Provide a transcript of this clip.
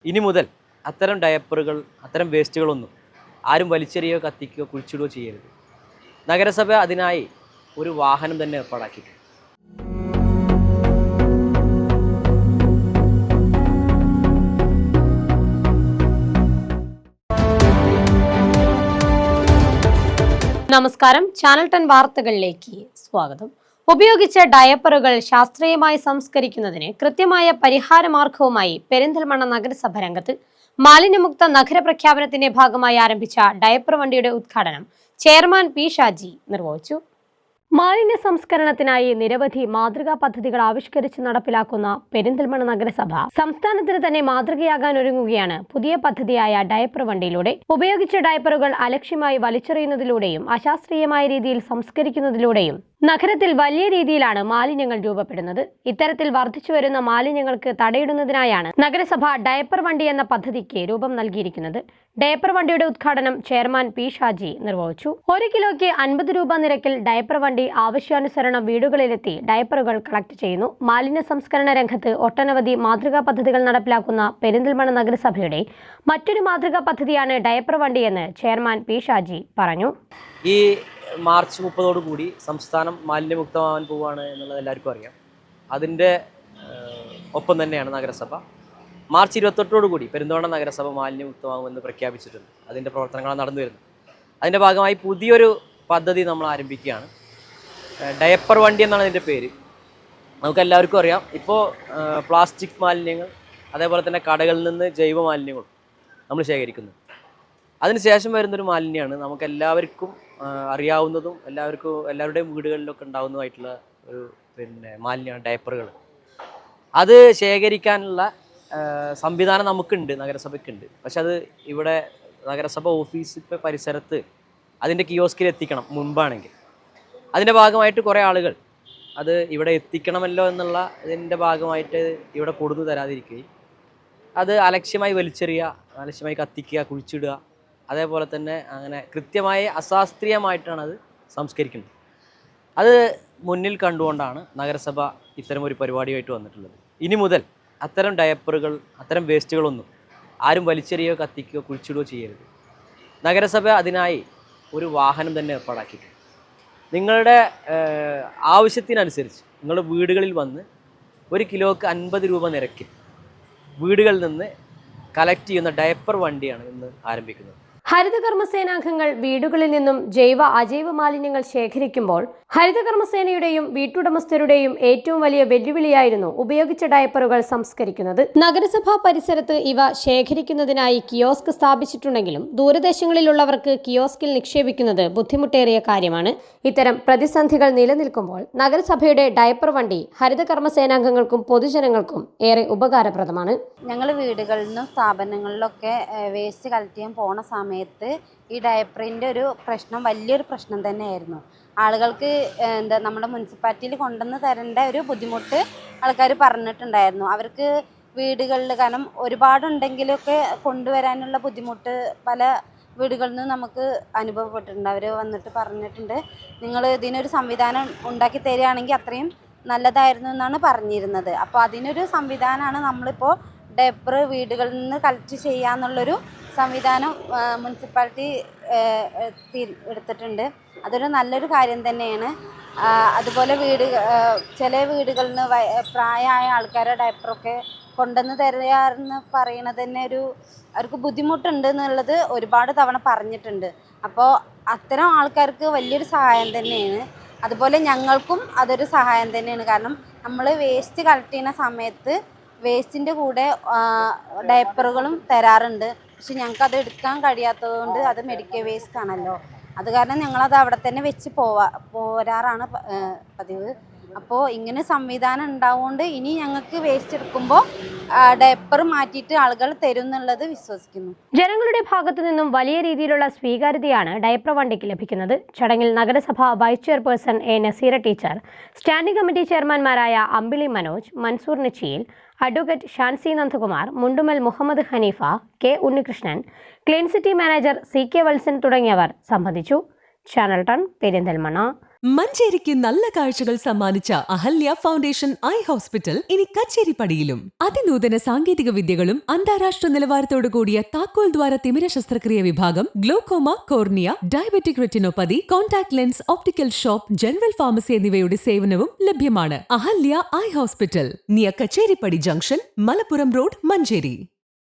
ഇനി മുതൽ അത്തരം ഡയപ്പറുകൾ, അത്തരം വേസ്റ്റുകളൊന്നും ആരും വലിച്ചെറിയുകയോ കത്തിക്കുകയോ കുഴിച്ചിടുകയോ ചെയ്യരുത്. നഗരസഭ അതിനായി ഒരു വാഹനം തന്നെ ഏർപ്പാടാക്കിയിട്ടുണ്ട്. നമസ്കാരം, ചാനൽ 10 വാർത്തകളിലേക്ക് സ്വാഗതം. ഉപയോഗിച്ച ഡയപ്പറുകൾ ശാസ്ത്രീയമായി സംസ്കരിക്കുന്നതിന് കൃത്യമായ പരിഹാര മാർഗവുമായി പെരിന്തൽമണ്ണ നഗരസഭ രംഗത്ത്. മാലിന്യമുക്ത നഗര പ്രഖ്യാപനത്തിന്റെ ഭാഗമായി ആരംഭിച്ച ഡയപ്പർ വണ്ടിയുടെ ഉദ്ഘാടനം ചെയർമാൻ പി ഷാജി നിർവഹിച്ചു. മാലിന്യ സംസ്കരണത്തിനായി നിരവധി മാതൃകാ പദ്ധതികൾ ആവിഷ്കരിച്ച് നടപ്പിലാക്കുന്ന പെരിന്തൽമണ്ണ നഗരസഭ സംസ്ഥാനത്തിന് തന്നെ മാതൃകയാകാൻ ഒരുങ്ങുകയാണ് പുതിയ പദ്ധതിയായ ഡയപ്പർ വണ്ടിയിലൂടെ. ഉപയോഗിച്ച ഡയപ്പറുകൾ അലക്ഷ്യമായി വലിച്ചെറിയുന്നതിലൂടെയും അശാസ്ത്രീയമായ രീതിയിൽ സംസ്കരിക്കുന്നതിലൂടെയും നഗരത്തിൽ വലിയ രീതിയിലാണ് മാലിന്യങ്ങൾ രൂപപ്പെടുന്നത്. ഇത്തരത്തിൽ വർദ്ധിച്ചുവരുന്ന മാലിന്യങ്ങൾക്ക് തടയിടുന്നതിനായാണ് നഗരസഭ ഡയപ്പർ വണ്ടി എന്ന പദ്ധതിക്ക് രൂപം നൽകിയിരിക്കുന്നത്. ഡയപ്പർ വണ്ടിയുടെ ഉദ്ഘാടനം ചെയർമാൻ പി ഷാജി നിർവഹിച്ചു. 1 കിലോയ്ക്ക് 50 രൂപ നിരക്കിൽ ഡയപ്പർ വണ്ടി ആവശ്യാനുസരണം വീടുകളിലെത്തി ഡയപ്പറുകൾ കളക്ട് ചെയ്യുന്നു. മാലിന്യ സംസ്കരണ രംഗത്ത് ഒട്ടനവധി മാതൃകാ പദ്ധതികൾ നടപ്പിലാക്കുന്ന പെരിന്തൽമണ്ണ നഗരസഭയുടെ മറ്റൊരു മാതൃകാ പദ്ധതിയാണ് ഡയപ്പർ വണ്ടി എന്ന് ചെയർമാൻ പി ഷാജി പറഞ്ഞു. ഈ മാർച്ച് 30 കൂടി സംസ്ഥാനം മാലിന്യമുക്തമാവാൻ പോവുകയാണ് എന്നുള്ളത് എല്ലാവർക്കും അറിയാം. അതിൻ്റെ ഒപ്പം തന്നെയാണ് നഗരസഭ മാർച്ച് 28 കൂടി പെരിന്തൽമണ്ണ നഗരസഭ മാലിന്യമുക്തമാകുമെന്ന് പ്രഖ്യാപിച്ചിട്ടുണ്ട്. അതിൻ്റെ പ്രവർത്തനങ്ങളാണ് നടന്നു വരുന്നത്. അതിൻ്റെ ഭാഗമായി പുതിയൊരു പദ്ധതി നമ്മൾ ആരംഭിക്കുകയാണ്. ഡയപ്പർ വണ്ടി എന്നാണ് അതിൻ്റെ പേര്. നമുക്കെല്ലാവർക്കും അറിയാം, ഇപ്പോൾ പ്ലാസ്റ്റിക് മാലിന്യങ്ങൾ, അതേപോലെ തന്നെ കടകളിൽ നിന്ന് ജൈവ മാലിന്യങ്ങളും നമ്മൾ ശേഖരിക്കുന്നു. അതിനുശേഷം വരുന്നൊരു മാലിന്യമാണ് നമുക്കെല്ലാവർക്കും അറിയാവുന്നതും എല്ലാവരുടെയും വീടുകളിലൊക്കെ ഉണ്ടാകുന്നതായിട്ടുള്ള ഒരു മാലിന്യമാണ് ഡയപ്പറുകൾ. അത് ശേഖരിക്കാനുള്ള സംവിധാനം നമുക്കുണ്ട്, നഗരസഭയ്ക്കുണ്ട്. പക്ഷെ അത് ഇവിടെ നഗരസഭ ഓഫീസ് പരിസരത്ത് അതിൻ്റെ കിയോസ്കിൽ എത്തിക്കണം മുൻപാണെങ്കിൽ. അതിൻ്റെ ഭാഗമായിട്ട് കുറേ ആളുകൾ അത് ഇവിടെ എത്തിക്കണമല്ലോ എന്നുള്ള ഇതിൻ്റെ ഭാഗമായിട്ട് ഇവിടെ കൊടുത്തു തരാതിരിക്കുകയും അത് അലക്ഷ്യമായി വലിച്ചെറിയുക, അലക്ഷ്യമായി കത്തിക്കുക, കുഴിച്ചിടുക, അതേപോലെ തന്നെ അങ്ങനെ കൃത്യമായി അശാസ്ത്രീയമായിട്ടാണ് അത് സംസ്കരിക്കുന്നത്. അത് മുന്നിൽ കണ്ടുകൊണ്ടാണ് നഗരസഭ ഇത്തരമൊരു പരിപാടിയായിട്ട് വന്നിട്ടുള്ളത്. ഇനി മുതൽ അത്തരം ഡയപ്പറുകൾ, അത്തരം വേസ്റ്റുകളൊന്നും ആരും വലിച്ചെറിയുകയോ കത്തിക്കുകയോ കുഴിച്ചിടുകയോ ചെയ്യരുത്. നഗരസഭ അതിനായി ഒരു വാഹനം തന്നെ ഏർപ്പാടാക്കിയിട്ടുണ്ട്. നിങ്ങളുടെ ആവശ്യത്തിനനുസരിച്ച് നിങ്ങളുടെ വീടുകളിൽ വന്ന് 1 കിലോയ്ക്ക് 50 രൂപ നിരക്കിൽ വീടുകളിൽ നിന്ന് കളക്ട് ചെയ്യുന്ന ഡയപ്പർ വണ്ടിയാണ് ഇന്ന് ആരംഭിക്കുന്നത്. ഹരിതകർമ്മസേനാംഗങ്ങൾ വീടുകളിൽ നിന്നും ജൈവ അജൈവ മാലിന്യങ്ങൾ ശേഖരിക്കുമ്പോൾ ഹരിതകർമ്മസേനയുടെയും വീട്ടുടമസ്ഥരുടെയും ഏറ്റവും വലിയ വെല്ലുവിളിയായിരുന്നു ഉപയോഗിച്ച ഡയപ്പറുകൾ സംസ്കരിക്കുന്നത്. നഗരസഭാ പരിസരത്ത് ഇവ ശേഖരിക്കുന്നതിനായി കിയോസ്ക് സ്ഥാപിച്ചിട്ടുണ്ടെങ്കിലും ദൂരദേശങ്ങളിലുള്ളവർക്ക് കിയോസ്കിൽ നിക്ഷേപിക്കുന്നത് ബുദ്ധിമുട്ടേറിയ കാര്യമാണ്. ഇത്തരം പ്രതിസന്ധികൾ നിലനിൽക്കുമ്പോൾ നഗരസഭയുടെ ഡയപ്പർ വണ്ടി ഹരിതകർമ്മസേനാംഗങ്ങൾക്കും പൊതുജനങ്ങൾക്കും ഏറെ ഉപകാരപ്രദമാണ്. ഞങ്ങൾ വീടുകളിൽ നിന്നും സ്ഥാപനങ്ങളിലൊക്കെ വേസ്റ്റ് കളക്ട് ചെയ്യാൻ പോണ സമയത്ത് ഈ ഡയപ്പറിൻ്റെ ഒരു പ്രശ്നം വലിയൊരു പ്രശ്നം തന്നെയായിരുന്നു. ആളുകൾക്ക് നമ്മുടെ മുനിസിപ്പാലിറ്റിയിൽ കൊണ്ടുവന്ന് തരേണ്ട ഒരു ബുദ്ധിമുട്ട് ആൾക്കാർ പറഞ്ഞിട്ടുണ്ടായിരുന്നു. അവർക്ക് വീടുകളിൽ, കാരണം ഒരുപാടുണ്ടെങ്കിലൊക്കെ കൊണ്ടുവരാനുള്ള ബുദ്ധിമുട്ട് പല വീടുകളിൽ നിന്നും നമുക്ക് അനുഭവപ്പെട്ടിട്ടുണ്ട്. അവർ വന്നിട്ട് പറഞ്ഞിട്ടുണ്ട്, നിങ്ങൾ ഇതിനൊരു സംവിധാനം ഉണ്ടാക്കി തരികയാണെങ്കിൽ അത്രയും നല്ലതായിരുന്നു എന്നാണ് പറഞ്ഞിരുന്നത്. അപ്പോൾ അതിനൊരു സംവിധാനമാണ് നമ്മളിപ്പോൾ ഡയപ്പർ വീടുകളിൽ നിന്ന് കളക്ട് ചെയ്യാന്നുള്ളൊരു സംവിധാനം മുനിസിപ്പാലിറ്റി എടുത്തിട്ടുണ്ട്. അതൊരു നല്ലൊരു കാര്യം തന്നെയാണ്. അതുപോലെ ചില വീടുകളിൽ നിന്ന് പ്രായമായ ആൾക്കാരുടെ ഡയപ്പറൊക്കെ കൊണ്ടുവന്ന് തരാമെന്ന് പറയണത് തന്നെ അവർക്ക് ബുദ്ധിമുട്ടുണ്ട് എന്നുള്ളത് ഒരുപാട് തവണ പറഞ്ഞിട്ടുണ്ട്. അപ്പോൾ അത്തരം ആൾക്കാർക്ക് വലിയൊരു സഹായം തന്നെയാണ്. അതുപോലെ ഞങ്ങൾക്കും അതൊരു സഹായം തന്നെയാണ്. കാരണം നമ്മൾ വേസ്റ്റ് കളക്ട് ചെയ്യുന്ന സമയത്ത് വേസ്റ്റിൻ്റെ കൂടെ ഡയപ്പറുകളും തരാറുണ്ട്. പക്ഷെ ഞങ്ങൾക്കത് എടുക്കാൻ കഴിയാത്തതുകൊണ്ട് അത് മെഡിക്കൽ വേസ്റ്റ് ആണല്ലോ, അത് കാരണം ഞങ്ങളത് അവിടെ തന്നെ വെച്ച് പോരാറാണ് പതിവ്. അപ്പോൾ ഇങ്ങനെ സംവിധാനം ഉണ്ടാവുകൊണ്ട് ഇനി ഞങ്ങൾക്ക് വേസ്റ്റ് എടുക്കുമ്പോൾ ഡയപ്പർ മാറ്റിയിട്ട് ആളുകൾ തരും എന്നുള്ളത് വിശ്വസിക്കുന്നു. ജനങ്ങളുടെ ഭാഗത്തു നിന്നും വലിയ രീതിയിലുള്ള സ്വീകാര്യതയാണ് ഡയപ്പർ വണ്ടിക്ക് ലഭിക്കുന്നത്. ചടങ്ങിൽ നഗരസഭ vice chairperson A Naseera teacher, standing committee ചെയർമാൻമാരായ Ambili Manoj, Mansoor Nichiyil, advocate Shancy Nandakumar, Mundumal Muhammad Haneefa, K Unnikrishnan, clean city manager CK Valsan തുടങ്ങിയവർ സംബന്ധിച്ചു. ചാനൽ 10 പെരിന്തൽമണ്ണ. മഞ്ചേരിക്ക് നല്ല കാഴ്ചകൾ സമ്മാനിച്ച അഹല്യ ഫൗണ്ടേഷൻ ഐ ഹോസ്പിറ്റൽ ഇനി കച്ചേരിപ്പടിയിലും. അതിനൂതന സാങ്കേതിക വിദ്യകളും അന്താരാഷ്ട്ര നിലവാരത്തോടു കൂടിയ താക്കോൽ ദ്വാര തിമിര ശസ്ത്രക്രിയ വിഭാഗം, glaucoma, cornea, diabetic retinopathy, contact lens, optical shop, general pharmacy എന്നിവയുടെ സേവനവും ലഭ്യമാണ്. Ahalya eye hospital, near Kacheripady junction, Malappuram road, Manjeri.